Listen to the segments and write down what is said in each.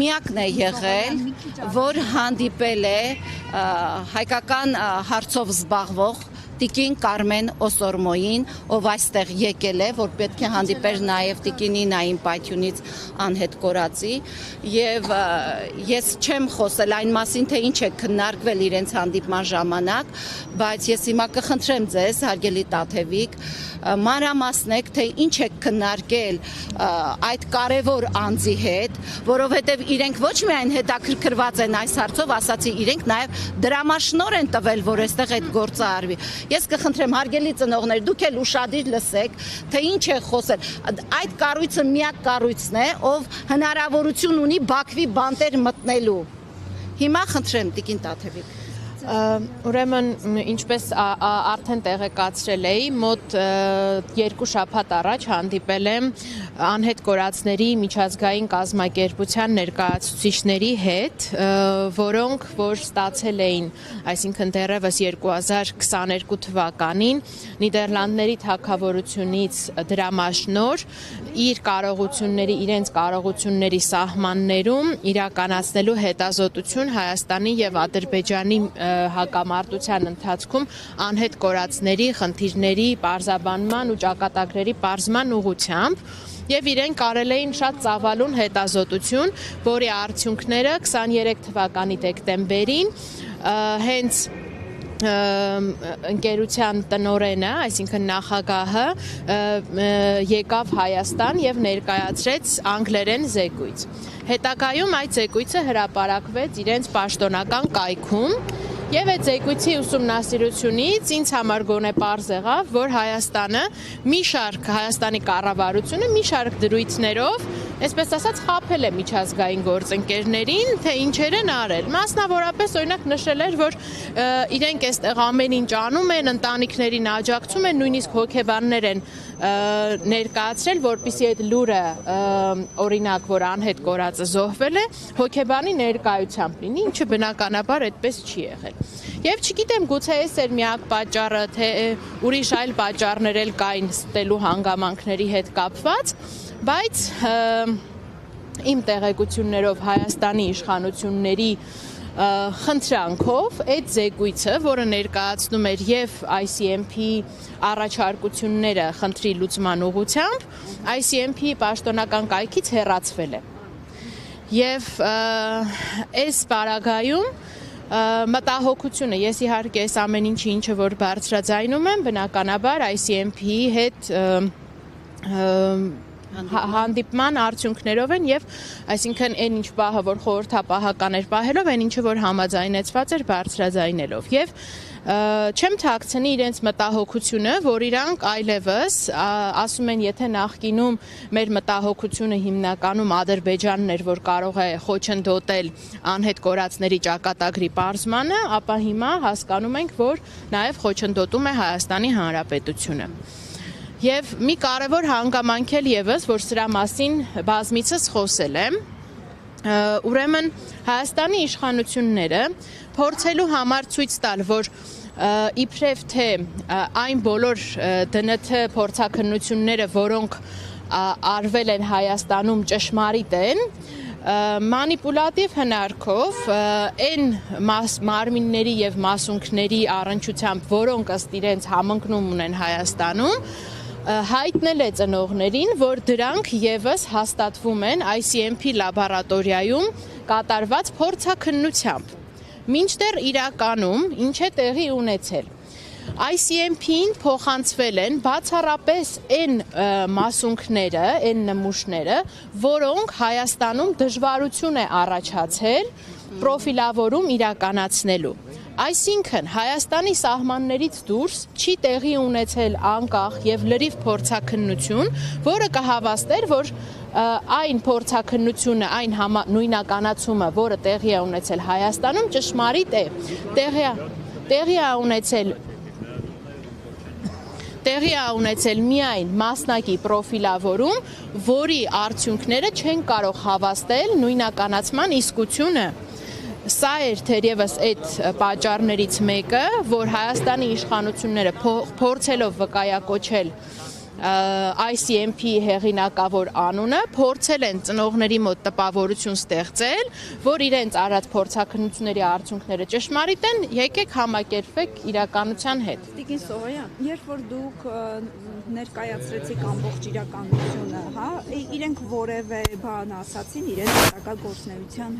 Միակն է եղել, որ հանդիպել է հայկական հարցով զբաղվող Տիկին Կարմեն Օսորմոյին, ով այստեղ եկել է, որ պետք է հանդիպեր նաև Տիկինի Նայիմ Պայթյունից անհետ կորածի, եւ ես չեմ խոսել այն մասին, թե ինչ է քննարկվել իրենց հանդիպման ժամանակ, բայց ես հիմա կխնդրեմ ձեզ, հարգելի Տաթևիկ, մանրամասնեք, թե ինչ է քննարկել այդ կարևոր անձի հետ, որովհետև իրենք ոչ միայն հետաքրքրված են այս հարցով, ասացի, իրենք նաև դրամաշնոր են տվել, որ այստեղ այդ գործը արվի։ Ես կխնդրեմ, հարգելի ծնողներ, դուք էլ ուշադիր լսեք, թե ինչ է խոսել։ Այդ կառույցը միակ կառույցն է, ով հնարավորություն ունի Բաքվի բանտեր մտնելու։ Հիմա խնդրեմ, Տիկին Տաթևիկ։ Ուրեմն, ինչպես արդեն տեղեկացրել էի, մոտ 2 շաբաթ առաջ հանդիպել եմ անհետ կորածների միջազգային կազմակերպության ներկայացուցիչների հետ, որոնք որ ստացել էին, այսինքն դեռևս 2022 թվականին Նիդերլանդների թագավորությունից դրամաշնոր իրենց կարողությունների սահմաններում իրականացնելու հետազոտություն Հայաստանի եւ Ադրբեջանի հակամարտության ընթացքում անհետ կորածների խնդիրների պարզաբանման ու ճակատագրերի պարզման ուղղությամբ եւ իրենք կարել էին շատ ծավալուն հետազոտություն, որի արդյունքները 23 թվականի դեկտեմբերին հենց ընկերության տնօրենը, այսինքն նախագահը եկավ Հայաստան եւ ներկայացրեց անգլերեն զեկույց։ Հետագայում այդ զեկույցը հրապարակվեց իրենց պաշտոնական կայքում եւ այդ զեկույցի ուսումնասիրությունից ինձ համար գոնե պարզ եղավ, որ Հայաստանը Հայաստանի կառավարությունը մի շարք դրույթներով, այսպես ասած, խաբել է միջազգային գործընկերներին, թե ինչեր են արել։ Մասնավորապես օրինակ նշել էր, որ իրենք այստեղ ամեն ինչ անում են, ընտանիքներին աջակցում են, նույնիսկ հոգեբաններ են ներկայացրել, որպեսզի այդ լուրը օրինակ, որ անհետ կորածը զոհվել է, հոգեբանի ներկայությամբ լինի, ինչը բնականաբար այդպես չի եղել։ Եվ չգիտեմ, գուցե այս էր միակ պատճառը, թե ուրիշ այլ պատճառներ էլ կային ստելու հանգամանքների հետ կապված, բայց իմ տեղեկություններով Հայաստանի իշխանությունների խնդրանքով այդ զեկույցը, որը ներկայացնում էր եւ ICMP առաջարկությունները խնդրի լուծման ուղղությամբ, ICMP պաշտոնական կայքից հեռացվել է։ Եվ այս պարագայում մտահոգությունը, ես իհարկե այս ամեն ինչը որ բարձրաձայնում եմ, բնականաբար ICMP-ի հետ հանդիպման արդյունքներով են եւ այսինքն այն ինչ պահը որ խորհրդապահական էր պահելով, այն ինչը որ համաձայնեցված էր բարձրաձայնելով եւ չեմ թաքցնի իրենց մտահոգությունը, որ իրանք այլևս ասում են, եթե նախկինում մեր մտահոգությունը հիմնականում Ադրբեջանն էր, որ կարող է խոչընդոտել անհետ կորածների ճակատագրի պարզմանը, ապա հիմա հասկանում ենք, որ նաեւ խոչընդոտում է Հայաստանի Հանրապետությունը։ Եվ մի կարևոր հանգամանք էլ եւս, որ սրա մասին բազմիցս խոսել եմ, ուրեմն Հայաստանի իշխանությունները փորձելու համար ցույց տալ, որ իբրև թե այն բոլոր ԴՆԹ փորձաքննությունները, որոնք արվել են Հայաստանում ճշմարիտ են, մանիպուլատիվ հնարքով այն մարմինների եւ մասունքների առնչությամբ, որոնք ըստ իրենց համընկնում ունեն Հայաստանում, հայտնել է ծնողներին, որ դրանք եւս հաստատվում են ICMP լաբորատորիայում կատարված փորձաքննությամբ։ Մինչդեռ իրականում ինչ է տեղի ունեցել։ ICMP-ին փոխանցվել են բացառապես այն մասունքները, այն նմուշները, որոնք Հայաստանում դժվարություն է առաջացել պրոֆիլավորում իրականացնելու։ Այսինքն Հայաստանի սահմաններից դուրս չի տեղի ունեցել անկախ եւ լրիվ փորձաքննություն, որը կհավաստեր, որ այն փորձաքննությունը, այն նույնականացումը, որը տեղի է ունեցել Հայաստանում, ճշմարիտ է։ Տեղի է ունեցել միայն մասնակի պրոֆիլավորում, որի արդյունքները չեն կարող հավաստել նույնականացման իսկությունը։ Սա էր թերևս այդ պատճառներից մեկը, որ Հայաստանի իշխանությունները փորձելով վկայակոչել ICMP հեղինակավոր անունը, փորձել են ծնողների մոտ տպավորություն ստեղծել, որ իրենց արած փորձաքննությունների արդյունքները ճշմարիտ են, եկեք համակերպվեք իրականության հետ։ Տիկին Սողոյան, երբ որ դուք ներկայացրեցիք ամբողջ իրականությունը, հա, իրենք որևէ բան ասացին իրենց հետագա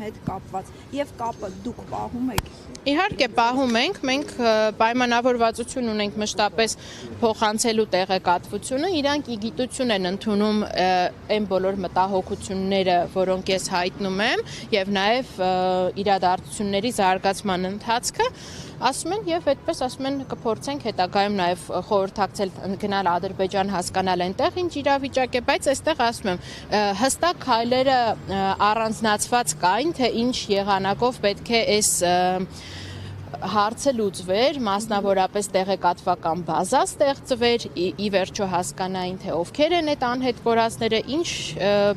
հետ կապված եւ կապը դուք պահում եք։ Իհարկե պահում ենք, մենք պայմանավորվածություն ունենք մշտապես փոխանցելու տեղեկատվությունը, իրանք ի գիտություն են ընդունում այն բոլոր մտահոգությունները, որոնք ես հայտնում եմ, եւ նաեւ իրադարձությունների զարգացման ընթացքը, ասում են եւ այդպես ասում են կփորձենք հետագայում նաեւ խորհրդակցել գնալ Ադրբեջան հասկանալ այնտեղ ինչ իրավիճակ է, բայց այստեղ ասում եմ հստակ քայլերը առանձնացված կային, թե ինչ եղանակով պետք է այս հարցը լուծվեր, մասնավորապես տեղեկատվական բազա ստեղծվեր, ի վերջո հասկանային, թե ովքեր են այդ անհետ կորածները, ինչ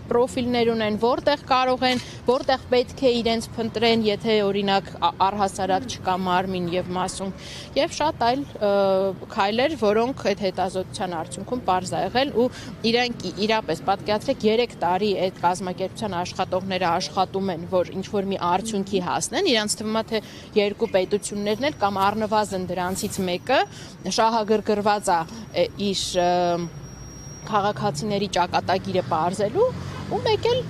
պրոֆիլներ ունեն, որտեղ կարող են, որտեղ պետք է իրենց փնտրեն, եթե օրինակ առհասարակ չկա մարմին եւ մասում, եւ շատ այլ քայլեր, որոնք այդ հետազոտության արդյունքում պարզ ա եղել ու իրենք իրապես պատկերացրեք 3 տարի այդ կազմակերպության աշխատողները աշխատում են, որ ինչ որ մի արդյունքի հասնեն, իրանց թվում է թե երկու պետություններն էլ կամ առնվազն դրանցից մեկը շահագրգռված է իր քաղաքացիների ճակատագիրը պարզելու ու մեկ էլ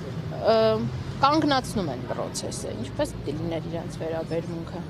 կանգնացնում են process-ը, ինչպես պիտի լիներ իրենց վերաբերմունքը։